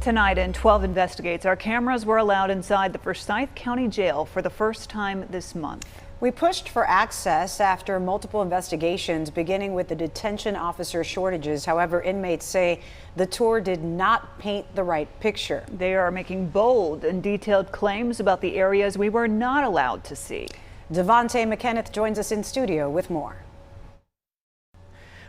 Tonight in 12 Investigates, our cameras were allowed inside the Forsyth County Jail for the first time this month. We pushed for access after multiple investigations, beginning with the detention officer shortages. However, inmates say the tour did not paint the right picture. They are making bold and detailed claims about the areas we were not allowed to see. Devontae McKenneth joins us in studio with more.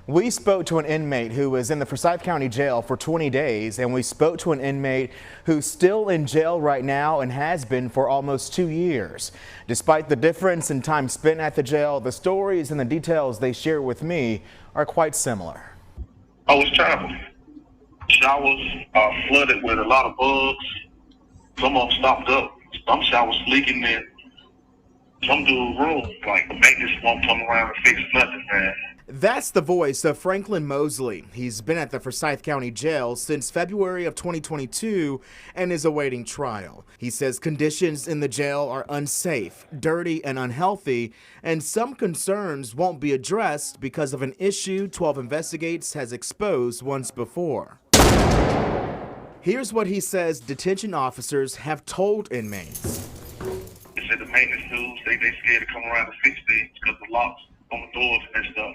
We spoke to an inmate who was in the Forsyth County Jail for 20 days, and we spoke to an inmate who's still in jail right now and has been for almost 2 years. Despite the difference in time spent at the jail, the stories and the details they share with me are quite similar. I was traveling. Showers are flooded with a lot of bugs. Some of them stopped up. Some showers leaking in. Some dude's room, like the maintenance won't come around and fix nothing, man. That's the voice of Franklin Mosley. He's been at the Forsyth County Jail since February of 2022 and is awaiting trial. He says conditions in the jail are unsafe, dirty, and unhealthy, and some concerns won't be addressed because of an issue 12 Investigates has exposed once before. Here's what he says detention officers have told inmates. They said the maintenance dudes, they scared to come around and fix things because the locks on the doors and stuff.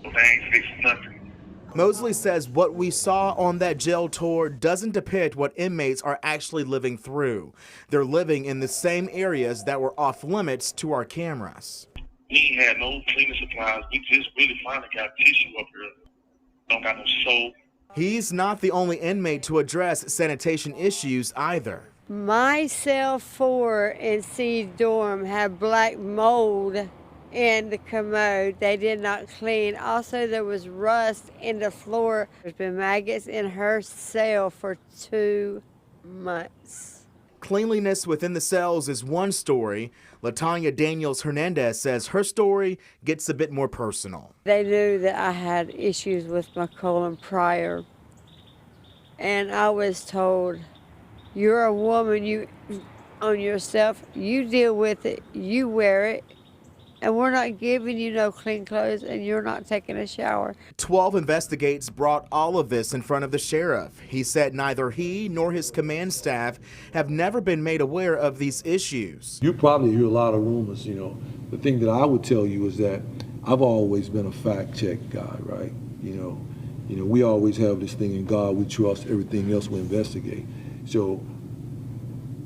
So they ain't fixing nothing. Mosley says what we saw on that jail tour doesn't depict what inmates are actually living through. They're living in the same areas that were off limits to our cameras. We ain't had no cleaning supplies. We just really finally got tissue up here. Don't got no soap. He's not the only inmate to address sanitation issues either. My cell 4 in C dorm had black mold in the commode. They did not clean. Also, there was rust in the floor. There's been maggots in her cell for 2 months. Cleanliness within the cells is one story. LaTanya Daniels Hernandez says her story gets a bit more personal. They knew that I had issues with my colon prior, and I was told, you're a woman, you on yourself, you deal with it, you wear it, and we're not giving you no clean clothes, and you're not taking a shower. 12 Investigates brought all of this in front of the sheriff. He said neither he nor his command staff have never been made aware of these issues. You probably hear a lot of rumors, you know. The thing that I would tell you is that I've always been a fact check guy, right? You know, we always have this thing in God we trust, everything else we investigate. So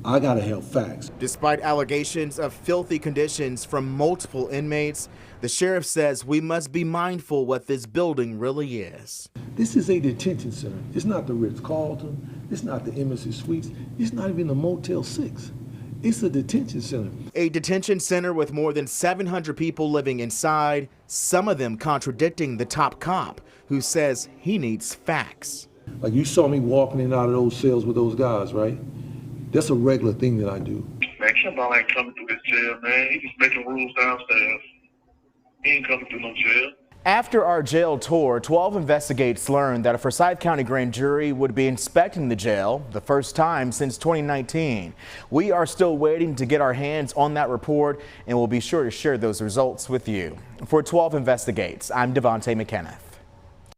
I gotta have facts. Despite allegations of filthy conditions from multiple inmates, the sheriff says we must be mindful what this building really is. This is a detention center. It's not the Ritz-Carlton. It's not the Embassy Suites. It's not even the Motel 6. It's a detention center. A detention center with more than 700 people living inside, some of them contradicting the top cop, who says he needs facts. Like you saw me walking in and out of those cells with those guys, right? That's a regular thing that I do. Man, somebody ain't coming through this jail, man. He just making rules downstairs. He ain't coming through no jail. After our jail tour, 12 Investigates learned that a Forsyth County grand jury would be inspecting the jail the first time since 2019. We are still waiting to get our hands on that report, and we'll be sure to share those results with you. For 12 Investigates, I'm Devontae McKenneth.